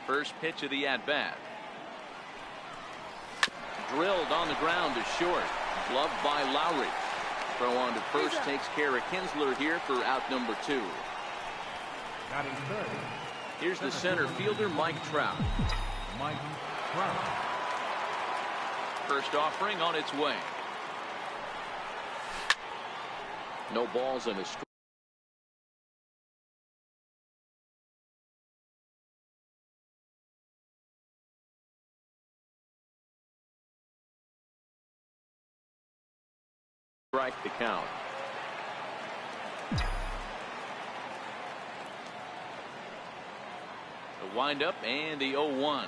First pitch of the at-bat. Drilled on the ground to short. Gloved by Lowry. Throw on to first takes care of Kinsler here for out number 2. Here's the center fielder, Mike Trout. First offering on its way. No balls and a strike. Strike the count. The windup and the 0-1.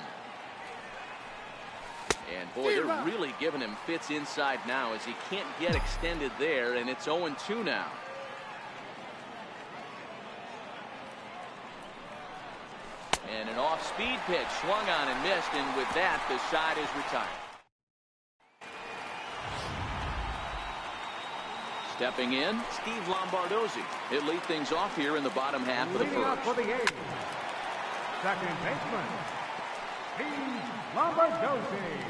And boy, they're really giving him fits inside now as he can't get extended there, and it's 0-2 now. And an off-speed pitch swung on and missed, and with that, the side is retired. Stepping in, Steve Lombardozzi. He'll lead things off here in the bottom half of the first. For the A's, second baseman, Steve Lombardozzi.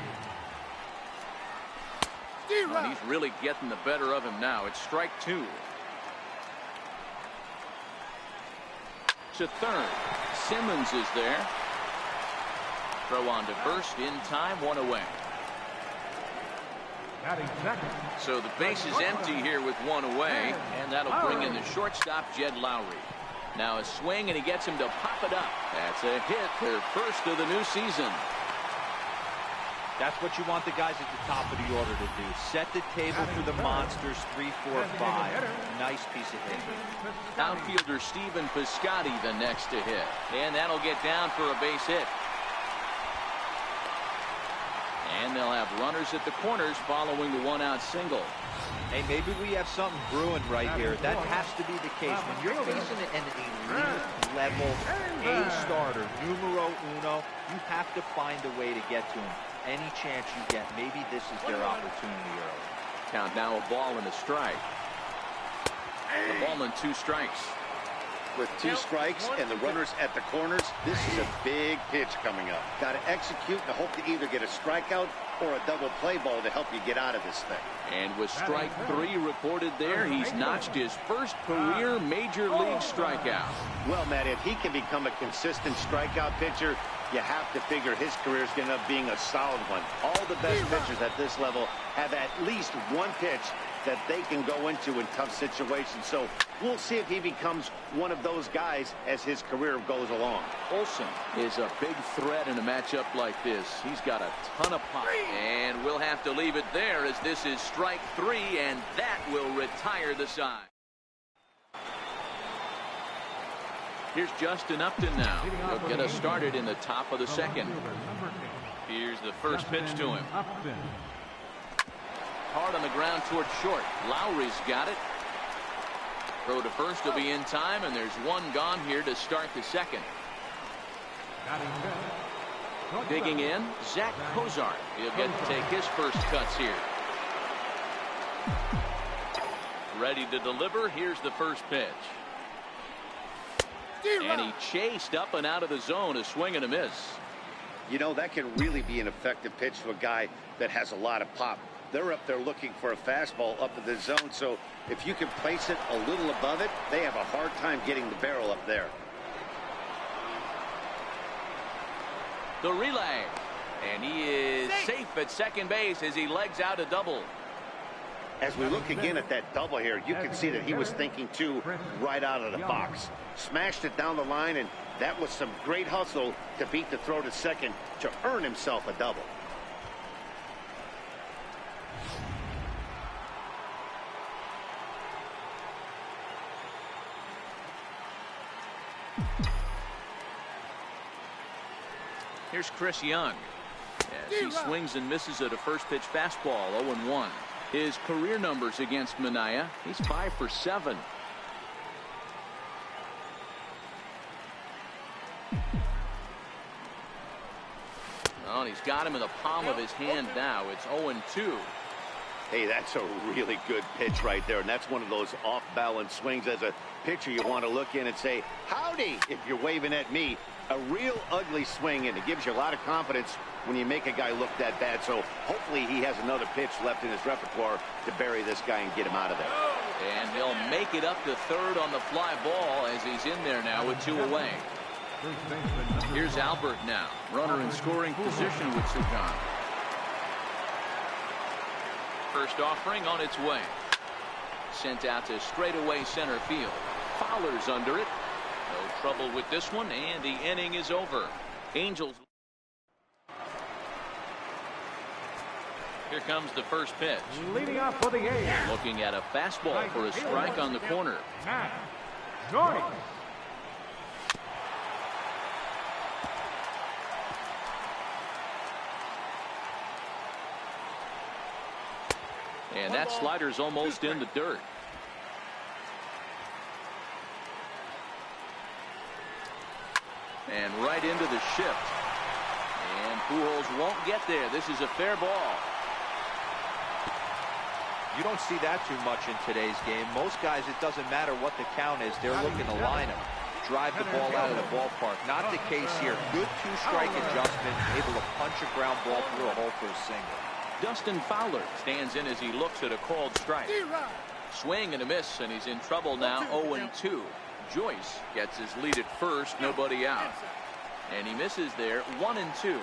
And he's really getting the better of him now. It's strike 2. To third. Simmons is there. Throw on to first in time, 1 away. So the base is empty here with 1 away, and that'll bring in the shortstop, Jed Lowry. Now a swing, and he gets him to pop it up. That's a hit, their first of the new season. That's what you want the guys at the top of the order to do. Set the table for the monsters, 3, 4, 5. Nice piece of hitting. Outfielder Stephen Piscotty the next to hit, and that'll get down for a base hit. And they'll have runners at the corners following the 1-out single. Hey, maybe we have something brewing right here. That has to be the case. When you're facing an elite level A starter, numero uno, you have to find a way to get to him. Any chance you get, maybe this is their opportunity early. Count now, a ball and a strike. The ball and 2 strikes. With 2 strikes and the runners at the corners, this is a big pitch coming up. Got to execute and hope to either get a strikeout or a double play ball to help you get out of this thing. And with strike 3 recorded there, he's notched his first career major league strikeout. Well, Matt, if he can become a consistent strikeout pitcher, you have to figure his career is going to end up being a solid one. All the best pitchers at this level have at least 1 pitch that they can go into in tough situations. So we'll see if he becomes one of those guys as his career goes along. Olsen is a big threat in a matchup like this. He's got a ton of pop. And we'll have to leave it there as this is strike 3, and that will retire the side. Here's Justin Upton now. He'll get us started in the top of the second. Here's the first pitch to him. Hard on the ground toward short. Lowry's got it. Throw to first will be in time, and there's 1 gone here to start the second. Digging in, Zach Cozart. He'll get to take his first cuts here. Ready to deliver. Here's the first pitch. And he chased up and out of the zone, a swing and a miss. You know, that can really be an effective pitch to a guy that has a lot of pop. They're up there looking for a fastball up in the zone, so if you can place it a little above it, they have a hard time getting the barrel up there. The relay, and he is safe at second base as he legs out a double. As we look again at that double here, you can see that he was thinking too right out of the box. Smashed it down the line, and that was some great hustle to beat the throw to second to earn himself a double. Here's Chris Young as he swings and misses at a first pitch fastball, 0-1. His career numbers against Minaya, he's 5 for 7. Oh, and he's got him in the palm of his hand now. It's 0-2. Hey, that's a really good pitch right there, and that's one of those off-balance swings. As a pitcher, you want to look in and say, howdy, if you're waving at me. A real ugly swing, and it gives you a lot of confidence when you make a guy look that bad. So hopefully he has another pitch left in his repertoire to bury this guy and get him out of there. And he'll make it up to third on the fly ball as he's in there now with 2 away. Here's Albert now, runner in scoring position with 2 gone. First offering on its way. Sent out to straightaway center field. Fowler's under it. No trouble with this one, and the inning is over. Angels. Here comes the first pitch. Leading off for the A's. Looking at a fastball for a strike on the corner. Matt Joyce. And that slider's almost in the dirt. And right into the shift. And Pujols won't get there. This is a fair ball. You don't see that too much in today's game. Most guys, it doesn't matter what the count is. They're looking to line him, drive the ball out of the ballpark. Not the case here. Good 2-strike adjustment, able to punch a ground ball through a hole for a single. Dustin Fowler stands in as he looks at a called strike. Swing and a miss, and he's in trouble now. 0-2. Joyce gets his lead at first, nobody out. And he misses there. 1-2.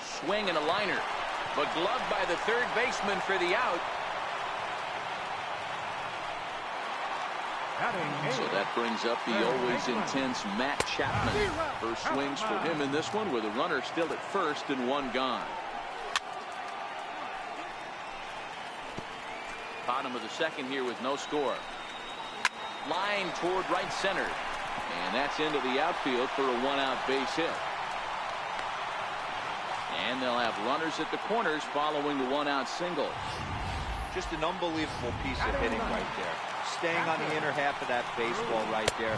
Swing and a liner, but gloved by the third baseman for the out. So that brings up the always intense Matt Chapman. First swings for him in this one with a runner still at first and 1 gone. Bottom of the second here with no score. Line toward right center. And that's into the outfield for a 1-out base hit. And they'll have runners at the corners following the 1-out single. Just an unbelievable piece of hitting right there. Staying on the inner half of that baseball right there.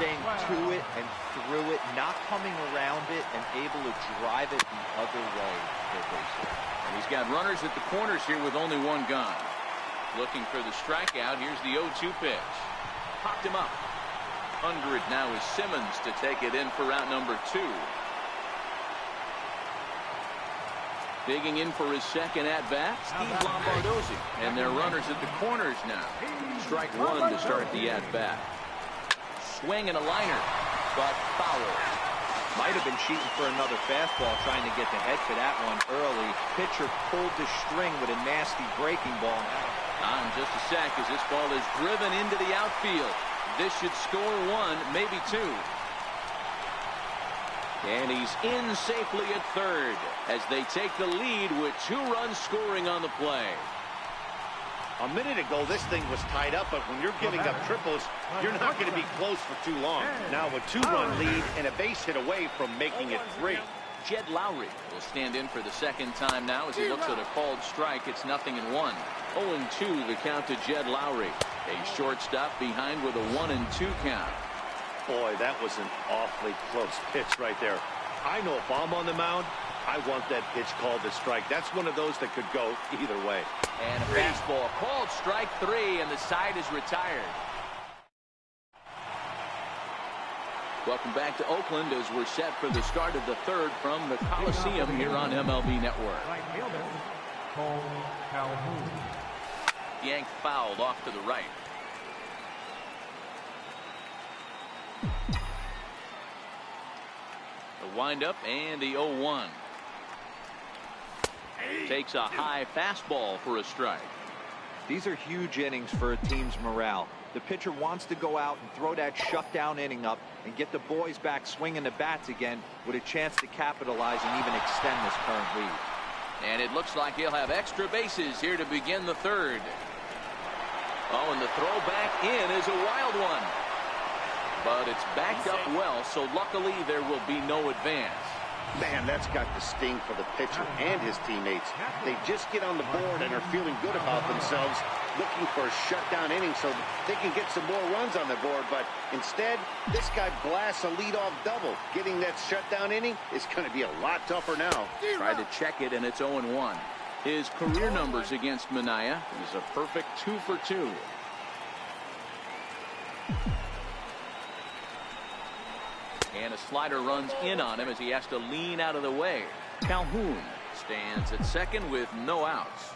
Staying to it and through it, not coming around it, and able to drive it the other way for a base hit. And he's got runners at the corners here with only 1 gone. Looking for the strikeout. Here's the 0-2 pitch. Popped him up. Under it now is Simmons to take it in for out number 2. Digging in for his second at-bat, Steve Lombardozzi. And they're runners at the corners now. Strike 1 to start the at-bat. Swing and a liner, but foul. Might have been cheating for another fastball, trying to get the head to that one early. Pitcher pulled the string with a nasty breaking ball. On just a sec as this ball is driven into the outfield. This should score 1, maybe 2. And he's in safely at third as they take the lead with 2 runs scoring on the play. A minute ago, this thing was tied up, but when you're giving up triples, you're not going to be close for too long. Now a 2-run lead and a base hit away from making it 3. Jed Lowry will stand in for the second time now as he looks at a called strike. It's 0-1. 0-2 the count to Jed Lowry. A shortstop behind with a 1-2 count. Boy, that was an awfully close pitch right there. I know if I'm on the mound, I want that pitch called a strike. That's one of those that could go either way. And a fastball called strike 3, and the side is retired. Welcome back to Oakland as we're set for the start of the third from the Coliseum here on MLB Network. Yanked fouled off to the right. The windup and the 0-1. Takes a high fastball for a strike. These are huge innings for a team's morale. The pitcher wants to go out and throw that shutdown inning up and get the boys back swinging the bats again with a chance to capitalize and even extend this current lead. And it looks like he'll have extra bases here to begin the third. Oh, and the throw back in is a wild one. But it's backed up well, so luckily there will be no advance. Man, that's got the sting for the pitcher and his teammates. They just get on the board and are feeling good about themselves, looking for a shutdown inning so they can get some more runs on the board. But instead, this guy blasts a leadoff double. Getting that shutdown inning is going to be a lot tougher now. Try to check it, and it's 0-1. His career numbers against Minaya is a perfect 2 for 2. And a slider runs in on him as he has to lean out of the way. Calhoun stands at second with no outs.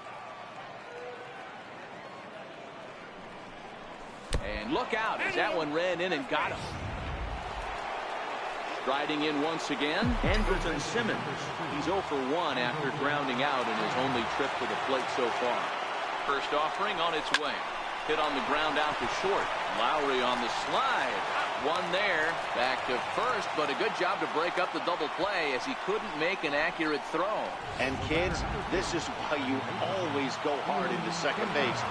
And look out as that one ran in and got him. Striding in once again, Andrelton Simmons. He's 0 for 1 after grounding out in his only trip to the plate so far. First offering on its way. Hit on the ground out to short. Lowry on the slide. One there. Back to first, but a good job to break up the double play as he couldn't make an accurate throw. And kids, this is why you always go hard into second base.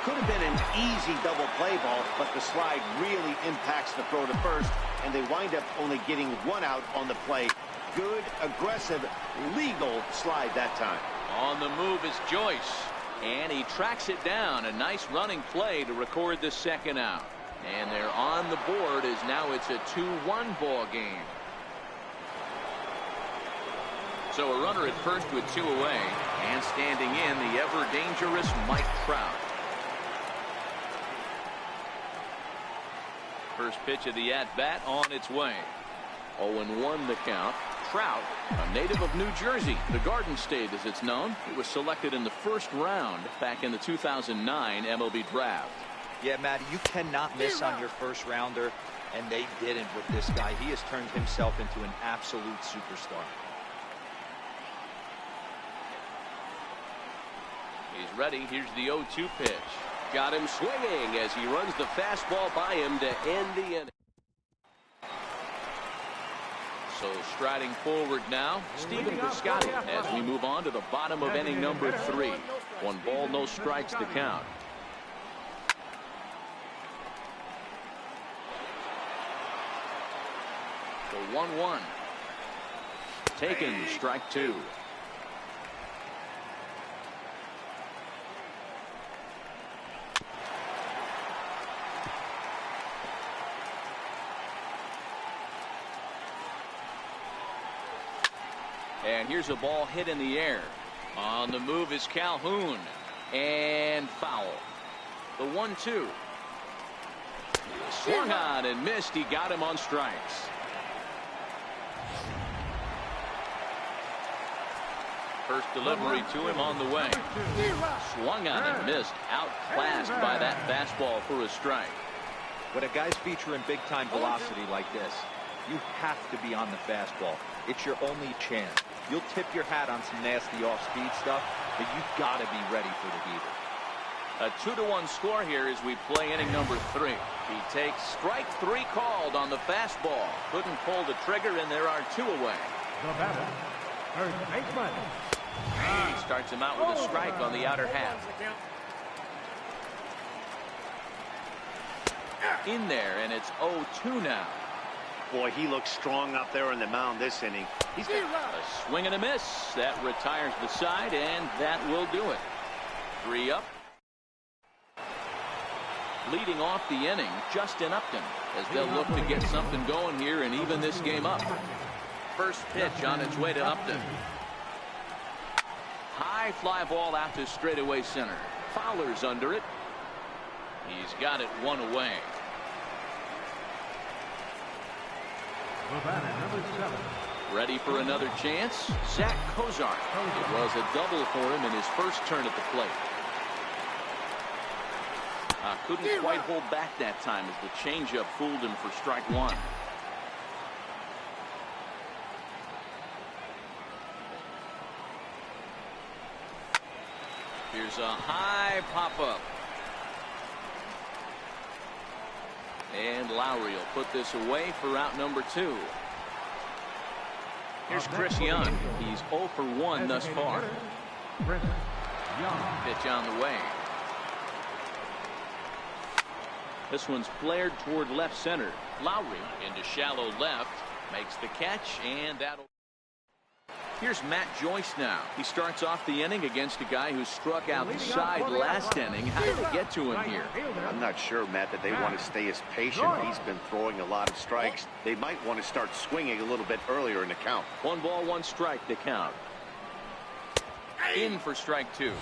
Could have been an easy double play ball, but the slide really impacts the throw to first, and they wind up only getting one out on the play. Good, aggressive, legal slide that time. On the move is Joyce. And he tracks it down. A nice running play to record the second out. And they're on the board as now it's a 2-1 ball game. So a runner at first with 2 away. And standing in, the ever-dangerous Mike Trout. First pitch of the at-bat on its way. 0-1 the count. Trout, a native of New Jersey, the Garden State as it's known. He was selected in the first round back in the 2009 MLB draft. Yeah, Matty, you cannot miss on your first rounder, and they didn't with this guy. He has turned himself into an absolute superstar. He's ready. Here's the 0-2 pitch. Got him swinging as he runs the fastball by him to end the inning. So striding forward now, Stephen Piscotty as we move on to the bottom of inning number 3. 1 ball, no strikes to count. The 1-1. Taken, strike 2. And here's a ball hit in the air. On the move is Calhoun. And foul. The 1-2. Swung on and missed. He got him on strikes. First delivery to him on the way. Swung on and missed. Outclassed by that fastball for a strike. When a guy's featuring big-time velocity like this, you have to be on the fastball. It's your only chance. You'll tip your hat on some nasty off-speed stuff, but you've got to be ready for the heater. A 2-1 score here as we play inning number 3. He takes strike 3 called on the fastball. Couldn't pull the trigger, and there are 2 away. The batter, third baseman. He starts him out with a strike on the outer half. In there, and it's 0-2 now. Boy, he looks strong up there on the mound this inning. He's got a swing and a miss. That retires the side, and that will do it. 3 up. Leading off the inning, Justin Upton, as they'll look to get something going here and even this game up. First pitch on its way to Upton. High fly ball out to straightaway center. Fowler's under it. He's got it 1 away. The batter, number 7. Ready for another chance? Zach Kozar. It was a double for him in his first turn at the plate. Couldn't quite hold back that time as the changeup fooled him for strike 1. Here's a high pop-up. And Lowry will put this away for out number 2. Here's Chris Young. He's 0 for 1 thus far. Pitch on the way. This one's flared toward left center. Lowry into shallow left. Makes the catch, and that'll... Here's Matt Joyce now. He starts off the inning against a guy who struck outside last inning. How did he get to him here? I'm not sure, Matt, that they want to stay as patient. He's been throwing a lot of strikes. They might want to start swinging a little bit earlier in the count. 1 ball, 1 strike to count. In for strike 2.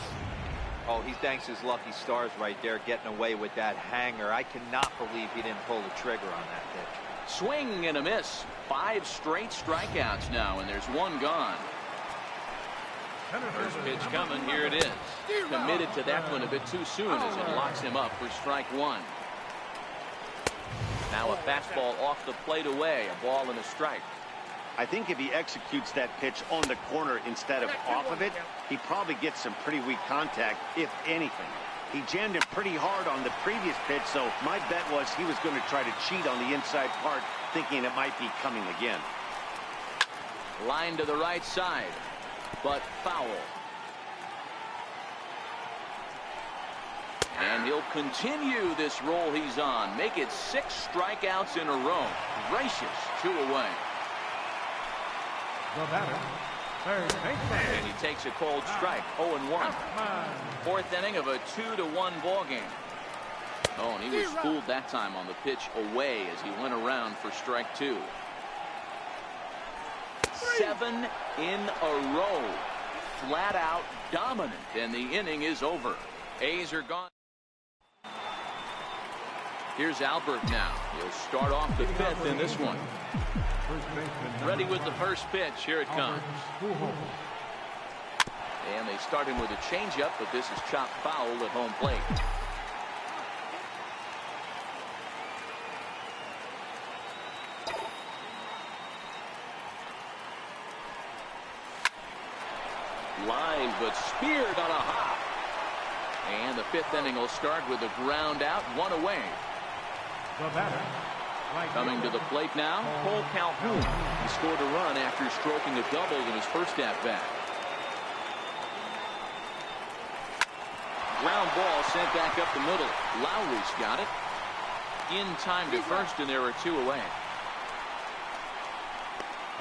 Oh, he thanks his lucky stars right there, getting away with that hanger. I cannot believe he didn't pull the trigger on that pitch. Swing and a miss. 5 straight strikeouts now, and there's one gone. First pitch coming. Here it is. Committed to that one a bit too soon as it locks him up for strike 1. Now a fastball off the plate away. A ball and a strike. I think if he executes that pitch on the corner instead of off of it, he probably gets some pretty weak contact, if anything. He jammed it pretty hard on the previous pitch, so my bet was he was going to try to cheat on the inside part, thinking it might be coming again. Line to the right side, but foul. And he'll continue this roll he's on. Make it 6 strikeouts in a row. Gracious, 2 away. The batter, third baseman. And he takes a cold strike. 0-1. 4th inning of a 2-1 ball game. Oh, and he was fooled that time on the pitch away as he went around for strike 2. 7 in a row. Flat out dominant. And the inning is over. A's are gone. Here's Albert now. He'll start off the 5th in this one. Ready with the first pitch. Here it comes. And they start him with a changeup, but this is chopped foul at home plate. Line, but speared on a hop. And the 5th inning will start with a ground out, 1 away. The batter, coming to the plate now, Cole Calhoun. He scored a run after stroking a double in his first at-bat. Ground ball sent back up the middle. Lowry's got it. In time to first, and there are 2 away.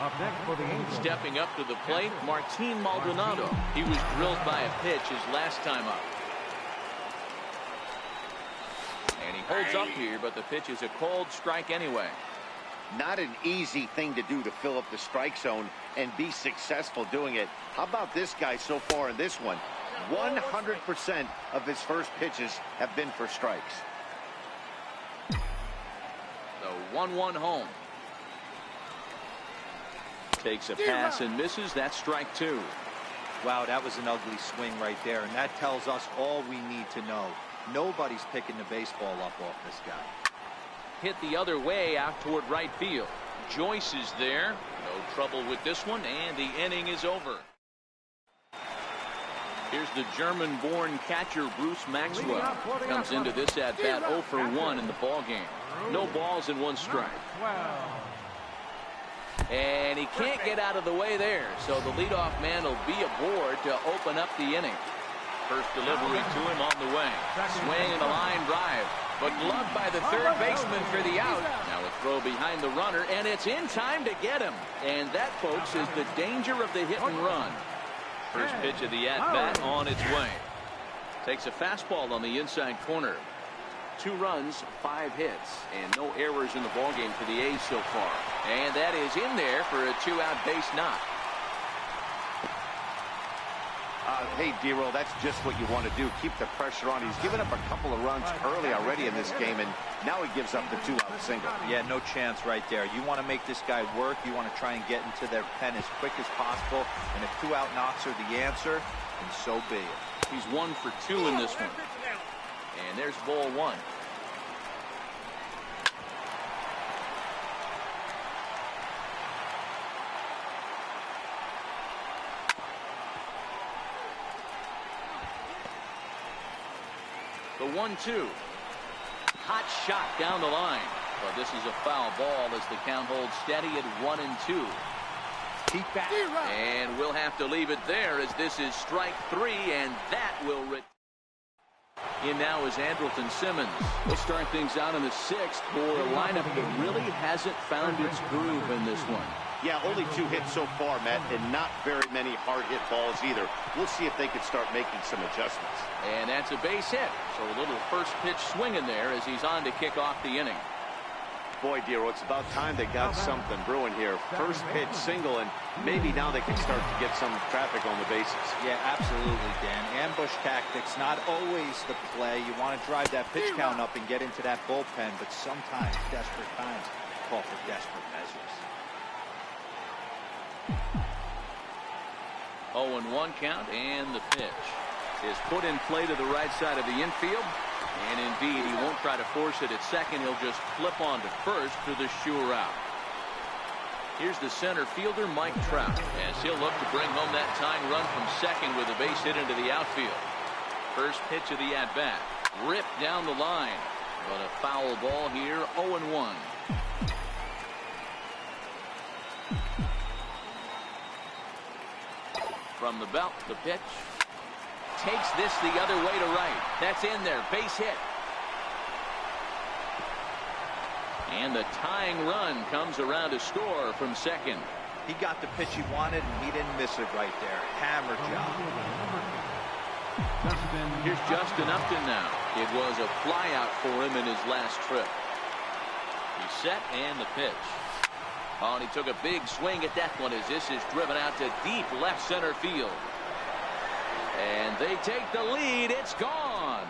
up next for the Angels. Stepping up to the plate, Martin Maldonado. He was drilled by a pitch his last time up. And he holds up here, but the pitch is a cold strike anyway. Not an easy thing to do to fill up the strike zone and be successful doing it. How about this guy so far in this one? 100% of his first pitches have been for strikes. The 1-1 home. Takes a pass and misses. That's strike 2. Wow, that was an ugly swing right there, and that tells us all we need to know. Nobody's picking the baseball up off this guy. Hit the other way out toward right field. Joyce is there. No trouble with this one, and the inning is over. Here's the German-born catcher Bruce Maxwell. Comes into this at-bat 0 for 1 in the ballgame. No balls and 1 strike. And he can't get out of the way there, so the leadoff man will be aboard to open up the inning. First delivery to him on the way. Swing and a line drive, but gloved by the third baseman for the out. Now a throw behind the runner, and it's in time to get him. And that, folks, is the danger of the hit and run. First pitch of the at-bat on its way. Takes a fastball on the inside corner. 2 runs, 5 hits, and no errors in the ballgame for the A's so far. And that is in there for a 2-out base knock. Hey, D-Roll, that's just what you want to do. Keep the pressure on. He's given up a couple of runs early already in this game, and now he gives up the 2-out single. Yeah, no chance right there. You want to make this guy work. You want to try and get into their pen as quick as possible. And if 2-out knocks are the answer, then so be it. He's 1 for 2 in this one. And there's ball 1. The 1-2. Hot shot down the line. But this is a foul ball as the count holds steady at 1-2. Keep back. And we'll have to leave it there as this is strike 3, and that will in now is Andrelton Simmons. We'll start things out in the 6th for a lineup that really hasn't found its groove in this one. Yeah, only 2 hits so far, Matt, and not very many hard hit balls either. We'll see if they can start making some adjustments. And that's a base hit. So a little first pitch swing in there as he's on to kick off the inning. Boy, Dero, it's about time they got something brewing here. First pitch single, and maybe now they can start to get some traffic on the bases. Yeah, absolutely, Dan. Ambush tactics, not always the play. You want to drive that pitch count up and get into that bullpen, but sometimes desperate times call for desperate measures. 0-1 count, and the pitch is put in play to the right side of the infield. And indeed, he won't try to force it at second. He'll just flip on to first for the sure out. Here's the center fielder, Mike Trout, as he'll look to bring home that tying run from second with a base hit into the outfield. First pitch of the at-bat. Ripped down the line. But a foul ball here, 0-1. From the belt, the pitch. Takes this the other way to right. That's in there. Base hit. And the tying run comes around to score from second. He got the pitch he wanted, and he didn't miss it right there. Hammer job. Here's Justin Upton now. It was a flyout for him in his last trip. He's set, and the pitch. Oh, and he took a big swing at that one as this is driven out to deep left center field. And they take the lead. It's gone.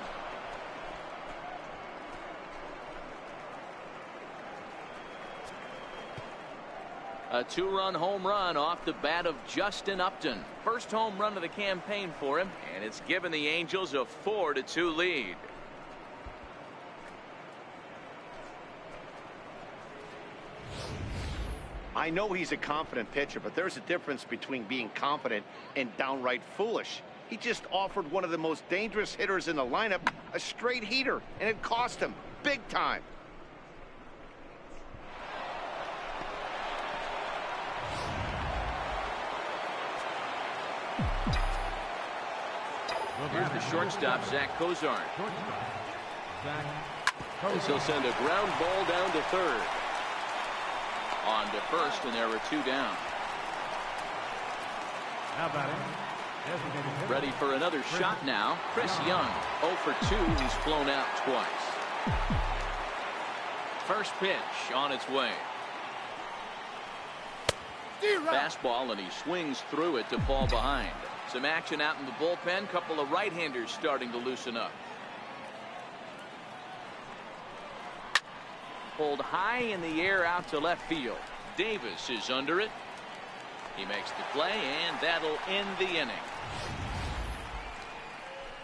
A two-run home run off the bat of Justin Upton. First home run of the campaign for him, and it's given the Angels a 4-2 lead. I know he's a confident pitcher, but there's a difference between being confident and downright foolish. He just offered one of the most dangerous hitters in the lineup a straight heater, and it cost him big time. Here's the shortstop, Zach Cozart. As he'll send a ground ball down to third. On to first, and there are two down. Now batting. Ready for another shot now. Chris Young, 0 for 2. He's flown out twice. First pitch on its way. Fastball, and he swings through it to fall behind. Some action out in the bullpen. Couple of right-handers starting to loosen up. Pulled high in the air out to left field. Davis is under it. He makes the play, and that'll end the inning.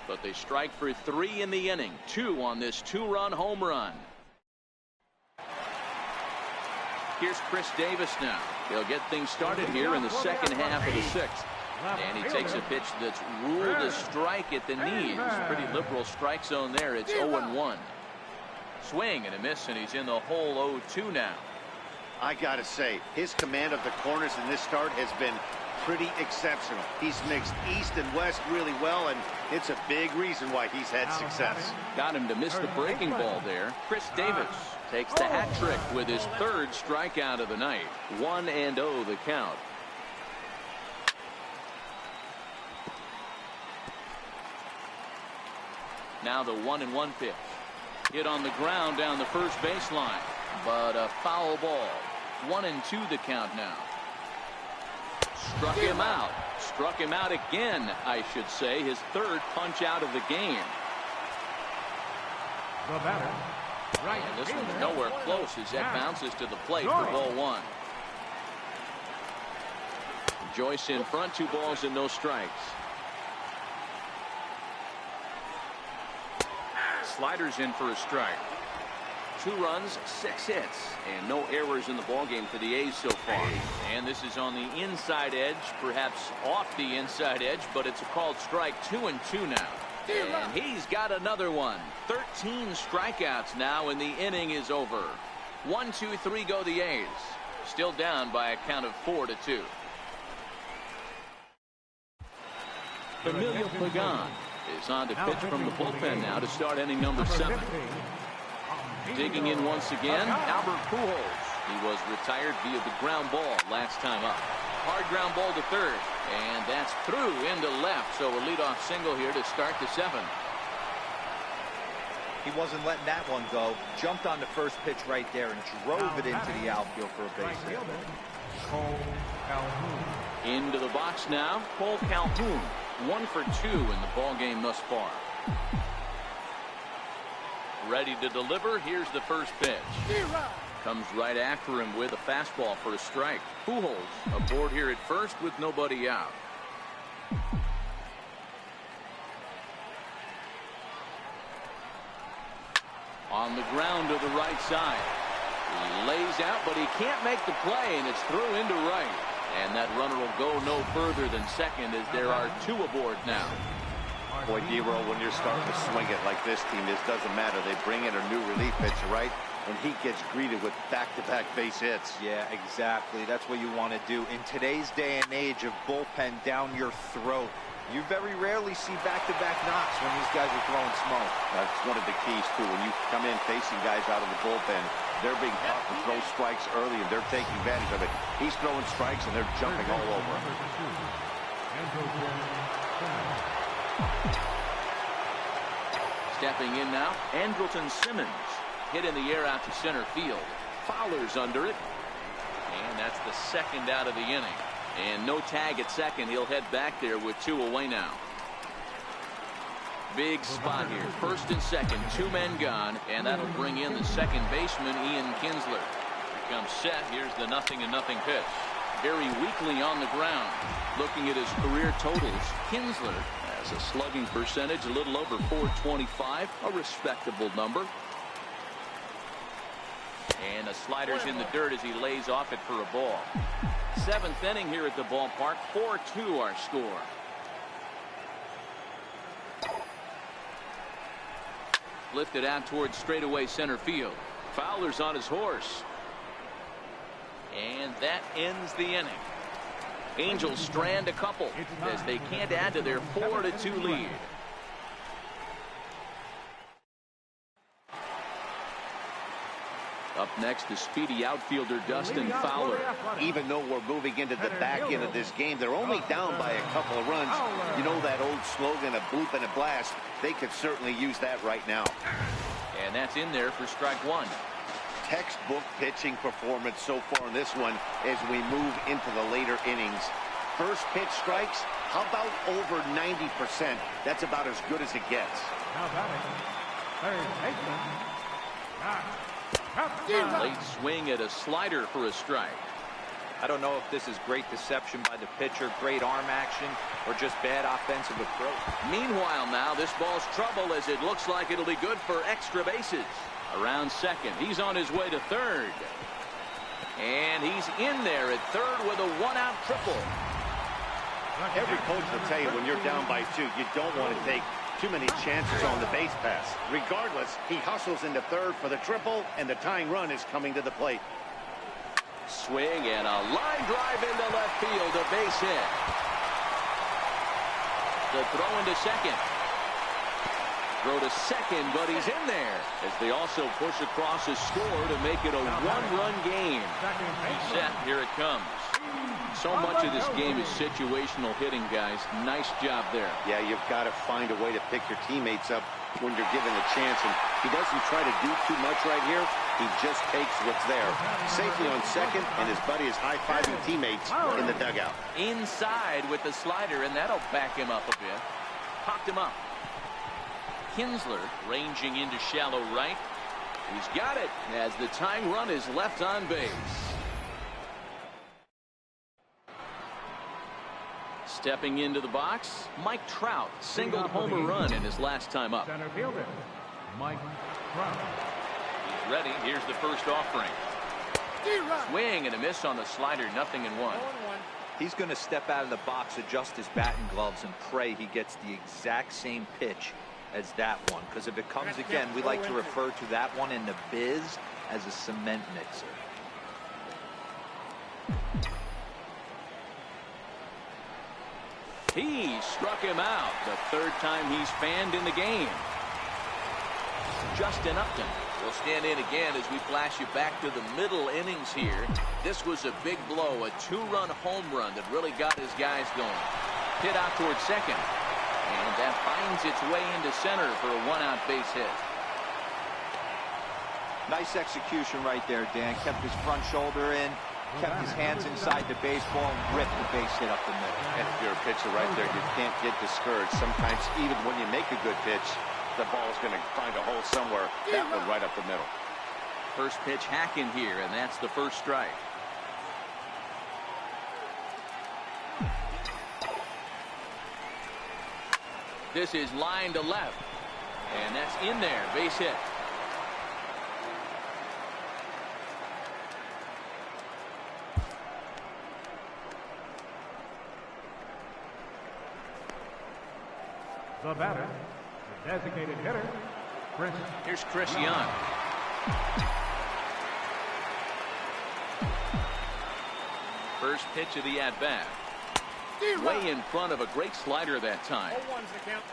But they strike for 3 in the inning. 2 on this two-run home run. Here's Chris Davis now. He'll get things started here in the second half of the 6th. And he takes a pitch that's ruled a strike at the knees. Pretty liberal strike zone there. It's 0-1. Swing and a miss, and he's in the hole 0-2 now. I gotta say, his command of the corners in this start has been pretty exceptional. He's mixed east and west really well, and it's a big reason why he's had success. Got him to miss the breaking ball there. Chris Davis takes the hat trick with his 3rd strikeout of the night. 1-0 the count. Now the 1-1 pitch. Hit on the ground down the first baseline, but a foul ball. 1-2 the count now. Struck him out. Struck him out again, I should say. His 3rd punch out of the game. The batter. Right. And this one's nowhere close as that bounces to the plate for ball 1. Joyce in front, 2 balls and no strikes. Sliders in for a strike. 2 runs, 6 hits, and no errors in the ballgame for the A's so far. And this is on the inside edge, perhaps off the inside edge, but it's a called strike. 2-2 now. And he's got another one. 13 strikeouts now, and the inning is over. 1-2-3 go the A's. Still down by a count of 4-2. Emilio Pagan is on to pitch from the bullpen now to start inning number 7. Digging in once again, Albert Pujols. He was retired via the ground ball last time up. Hard ground ball to third, and that's through into left. So a leadoff single here to start the 7th. He wasn't letting that one go. Jumped on the first pitch right there and drove it into the outfield for a base hit. Cole Calhoun. Into the box now, Cole Calhoun. 1 for 2 in the ball game thus far. Ready to deliver. Here's the first pitch. Comes right after him with a fastball for a strike. Pujols aboard here at first with nobody out. On the ground to the right side. He lays out, but he can't make the play, and it's through into right. And that runner will go no further than second as there are 2 aboard now. Boy, D-Roll, when you're starting to swing it like this team is, doesn't matter. They bring in a new relief pitcher, right? And he gets greeted with back-to-back base hits. Yeah, exactly. That's what you want to do. In today's day and age of bullpen down your throat, you very rarely see back-to-back knocks when these guys are throwing smoke. That's one of the keys, too. When you come in facing guys out of the bullpen, they're being taught to throw strikes early, and they're taking advantage of it. He's throwing strikes, and they're jumping all over him. Stepping in now, Andrelton Simmons. Hit in the air out to center field. Fowler's under it. And that's the second out of the inning. And no tag at second. He'll head back there with 2 away now. Big spot here. First and second, 2 men gone. And that'll bring in the second baseman, Ian Kinsler. Here comes set. Here's the 0-0 pitch. Very weakly on the ground. Looking at his career totals, Kinsler has a slugging percentage a little over .425. A respectable number. And the slider's in the dirt as he lays off it for a ball. 7th inning here at the ballpark. 4-2 our score. Lifted out towards straightaway center field. Fowler's on his horse. And that ends the inning. Angels strand a couple as they can't add to their 4-2 lead. Up next, the speedy outfielder Dustin Fowler. Even though we're moving into the back end of this game, they're only down by a couple of runs. You know that old slogan, a bloop and a blast? They could certainly use that right now. And that's in there for strike 1. Textbook pitching performance so far in this one as we move into the later innings. First pitch strikes, how about over 90%? That's about as good as it gets. Now batting, third baseman. Late swing at a slider for a strike. I don't know if this is great deception by the pitcher, great arm action, or just bad offensive approach. Meanwhile now, this ball's trouble as it looks like it'll be good for extra bases. Around second, he's on his way to third. And he's in there at third with a 1-out triple. Every coach will tell you when you're down by 2, you don't want to take too many chances on the base pass. Regardless, he hustles into third for the triple, and the tying run is coming to the plate. Swing and a line drive into left field, a base hit. The throw into second. Throw to second, but he's in there as they also push across his score to make it a 1-run game. He's set. Here it comes. So much of this game is situational hitting, guys. Nice job there. Yeah, you've got to find a way to pick your teammates up when you're given a chance, and he doesn't try to do too much right here. He just takes what's there. Safely on second, and his buddy is high-fiving teammates in the dugout. Inside with the slider, and that'll back him up a bit. Popped him up. Kinsler ranging into shallow right. He's got it as the tying run is left on base. Stepping into the box, Mike Trout singled home a run in his last time up. Center fielder, Mike Trout. He's ready. Here's the first offering. Swing and a miss on the slider, 0-1. He's going to step out of the box, adjust his batting gloves, and pray he gets the exact same pitch as that one. Because if it comes again, we like to refer to that one in the biz as a cement mixer. He struck him out. The third time he's fanned in the game. Justin Upton will stand in again as we flash you back to the middle innings here. This was a big blow, a 2-run home run that really got his guys going. Hit out towards second. And that finds its way into center for a 1-out base hit. Nice execution right there, Dan. Kept his front shoulder in, kept his hands inside the baseball, and ripped the base hit up the middle. And if you're a pitcher right there, you can't get discouraged. Sometimes even when you make a good pitch, the ball's going to find a hole somewhere. That one right up the middle. First pitch hacking here, and that's the first strike. This is line to left, and that's in there. Base hit. The batter, the designated hitter, Chris. Here's Chris Young. First pitch of the at-bat. Way in front of a great slider that time. 0-1's the count.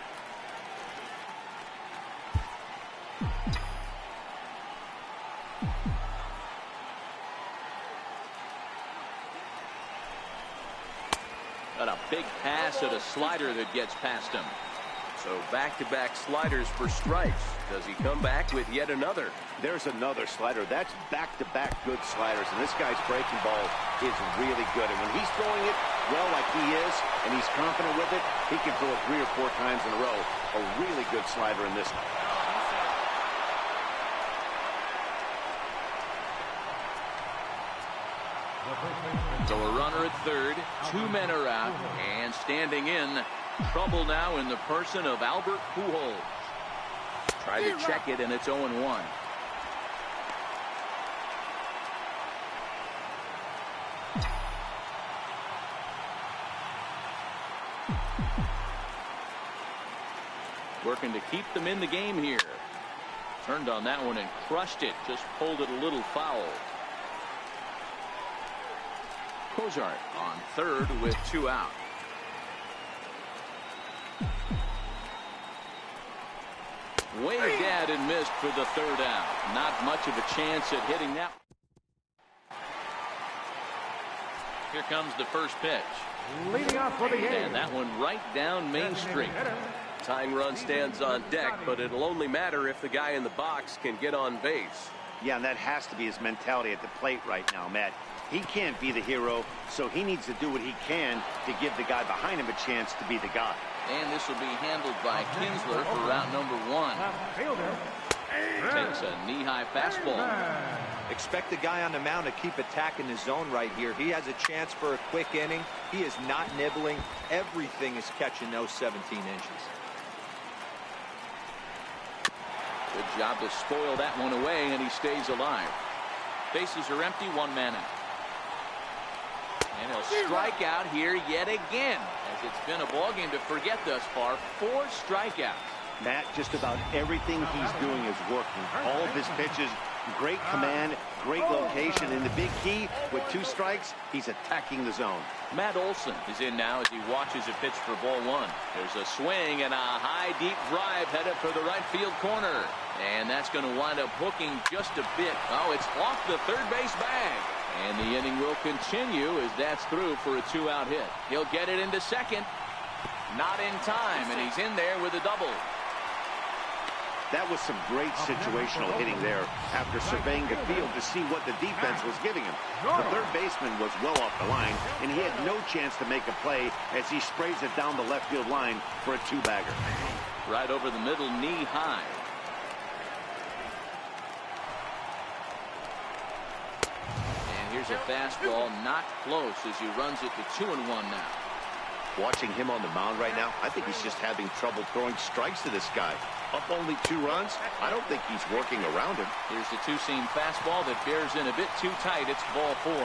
Got a big pass at a slider that gets past him. So back-to-back sliders for strikes. Does he come back with yet another? There's another slider. That's back-to-back good sliders. And this guy's breaking ball is really good. And when he's throwing it well like he is, and he's confident with it, he can throw it 3 or 4 times in a row. A really good slider in this one. So a runner at third. 2 men are out. And standing in, trouble now in the person of Albert Pujols. Tried to check it, and it's 0-1. Working to keep them in the game here. Turned on that one and crushed it. Just pulled it a little foul. Cozart on third with 2 out. Way dead and missed for the 3rd out. Not much of a chance at hitting that. Here comes the first pitch. Leading off for the game. And that one right down Main Street. Tying run stands on deck, but it'll only matter if the guy in the box can get on base. Yeah, and that has to be his mentality at the plate right now, Matt. He can't be the hero, so he needs to do what he can to give the guy behind him a chance to be the guy. And this will be handled by Kinsler for route number 1. Takes a knee-high fastball. Expect the guy on the mound to keep attacking the zone right here. He has a chance for a quick inning. He is not nibbling. Everything is catching those 17 inches. Good job to spoil that one away, and he stays alive. Bases are empty, 1 man out. And he'll strike out here yet again, as it's been a ballgame to forget thus far. 4 strikeouts. Matt, just about everything he's doing is working. All of his pitches, great command, great location, and the big key, with 2 strikes, he's attacking the zone. Matt Olson is in now as he watches a pitch for ball 1. There's a swing and a high, deep drive headed for the right field corner. And that's going to wind up hooking just a bit. Oh, it's off the third base bag. And the inning will continue as that's through for a 2-out hit. He'll get it into second. Not in time, and he's in there with a double. That was some great situational hitting there after surveying the field to see what the defense was giving him. The third baseman was well off the line, and he had no chance to make a play as he sprays it down the left field line for a 2-bagger. Right over the middle, knee high. And here's a fastball, not close as he runs it to 2-1 now. Watching him on the mound right now, I think he's just having trouble throwing strikes to this guy. Up only 2 runs, I don't think he's working around him. Here's the 2-seam fastball that bears in a bit too tight. It's ball 4.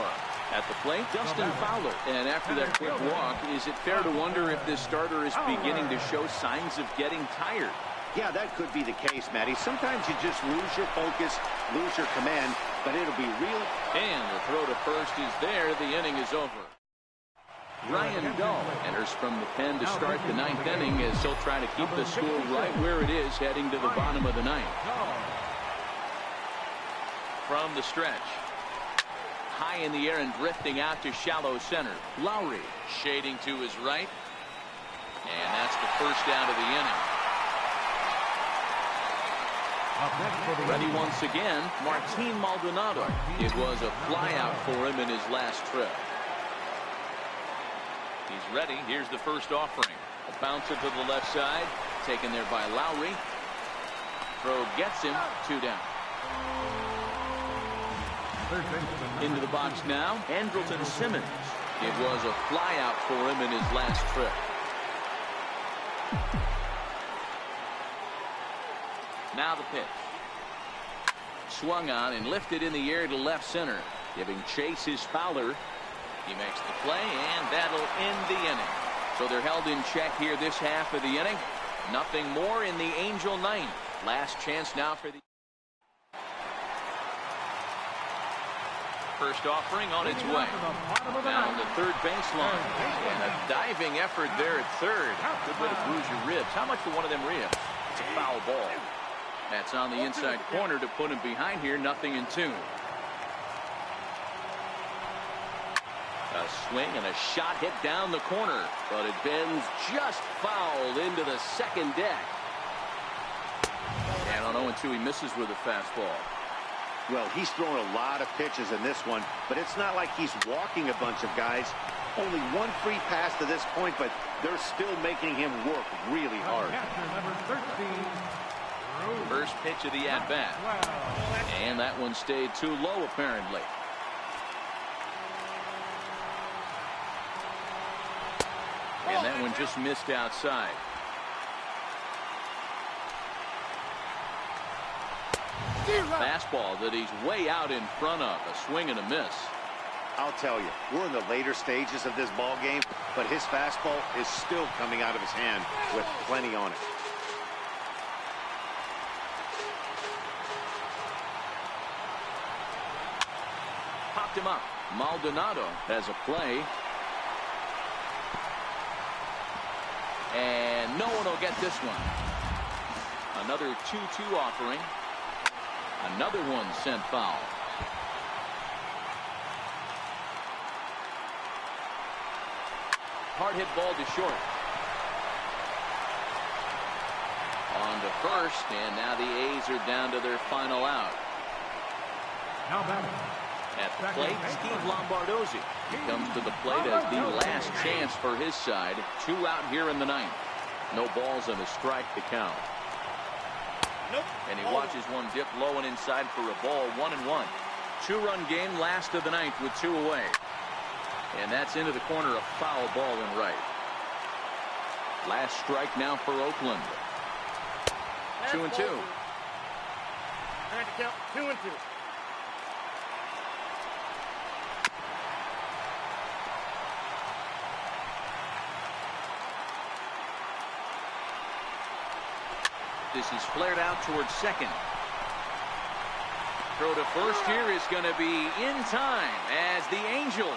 At the plate, Dustin Fowler. And after that quick walk, is it fair to wonder if this starter is beginning to show signs of getting tired? Yeah, that could be the case, Matty. Sometimes you just lose your focus, lose your command, but it'll be real. And the throw to first is there. The inning is over. Ryan Dull enters from the pen to start the 9th inning as he'll try to keep the score right where it is heading to the bottom of the 9th. From the stretch. High in the air and drifting out to shallow center. Lowry shading to his right. And that's the first out of the inning. Ready once again, Martin Maldonado. It was a flyout for him in his last trip. He's ready. Here's the first offering. A bouncer to the left side. Taken there by Lowry. Throw gets him. 2 down. Into the box now, Andrelton Simmons. It was a flyout for him in his last trip. Now the pitch. Swung on and lifted in the air to left center. Giving chase is Fowler. He makes the play, and that'll end the inning. So they're held in check here this half of the inning. Nothing more in the Angel ninth. Last chance now for the first offering on its way. Down the third baseline. And a diving effort there at third. Good way to bruise your ribs. How much for one of them ribs? It's a foul ball. That's on the inside corner to put him behind here. 0-2. A swing and a shot hit down the corner, but it bends just foul into the second deck. And on 0-2, he misses with a fastball. Well, he's thrown a lot of pitches in this one, but it's not like he's walking a bunch of guys. Only one free pass to this point, but they're still making him work really hard. First pitch of the at-bat. And that one stayed too low, apparently. And that one just missed outside. Fastball that he's way out in front of. A swing and a miss. I'll tell you, we're in the later stages of this ball game, but his fastball is still coming out of his hand with plenty on it. Popped him up. Maldonado has a play. And no one will get this one. Another 2-2 offering. Another one sent foul. Hard hit ball to short. On to first, and now the A's are down to their final out. At the plate, Steve Lombardozzi. He comes to the plate as the last chance for his side. 2 out here in the ninth. No balls and a strike to count. And he watches one dip low and inside for a ball. 1-1. 2-run game, last of the ninth with 2 away. And that's into the corner, a foul ball in right. Last strike now for Oakland. 2-2. 2-2. This is flared out towards second. Throw to first here is going to be in time as the Angels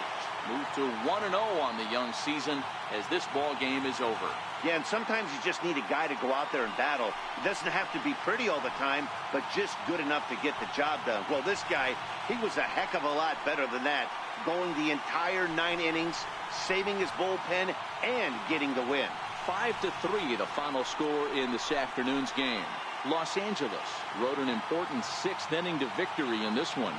move to 1-0 on the young season as this ball game is over. Yeah, and sometimes you just need a guy to go out there and battle. It doesn't have to be pretty all the time, but just good enough to get the job done. Well, this guy, he was a heck of a lot better than that, going the entire 9 innings, saving his bullpen, and getting the win. 5-3 the final score in this afternoon's game. Los Angeles rode an important 6th inning to victory in this one.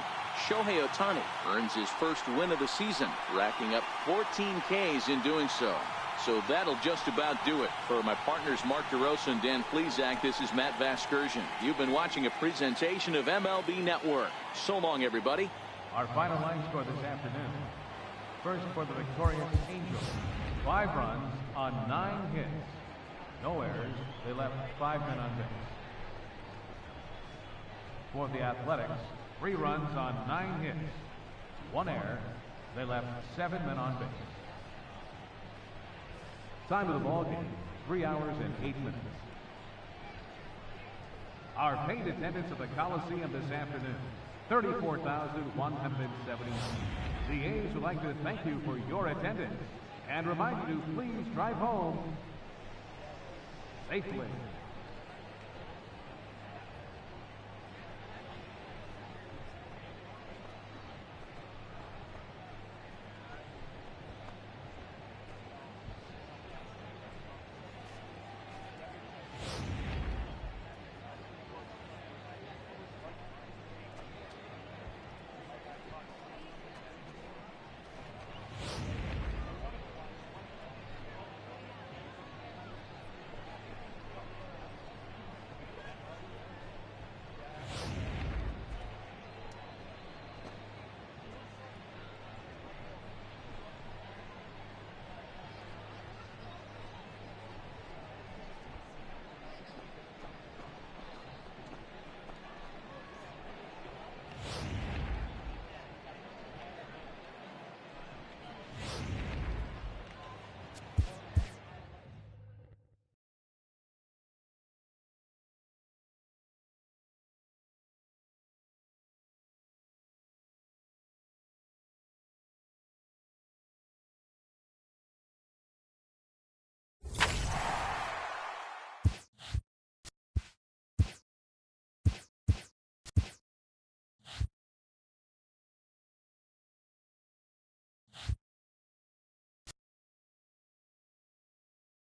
Shohei Ohtani earns his first win of the season, racking up 14 Ks in doing so. So that'll just about do it. For my partners Mark DeRosa and Dan Plesac, this is Matt Vasgersian. You've been watching a presentation of MLB Network. So long, everybody. Our final line score this afternoon. First for the victorious Angels. 5 runs on 9 hits. No errors. They left 5 men on base. For the Athletics, 3 runs on 9 hits. 1 error. They left 7 men on base. Time of the ball game, 3 hours and 8 minutes. Our paid attendance at the Coliseum this afternoon, 34,170. The A's would like to thank you for your attendance and remind you to please drive home safely.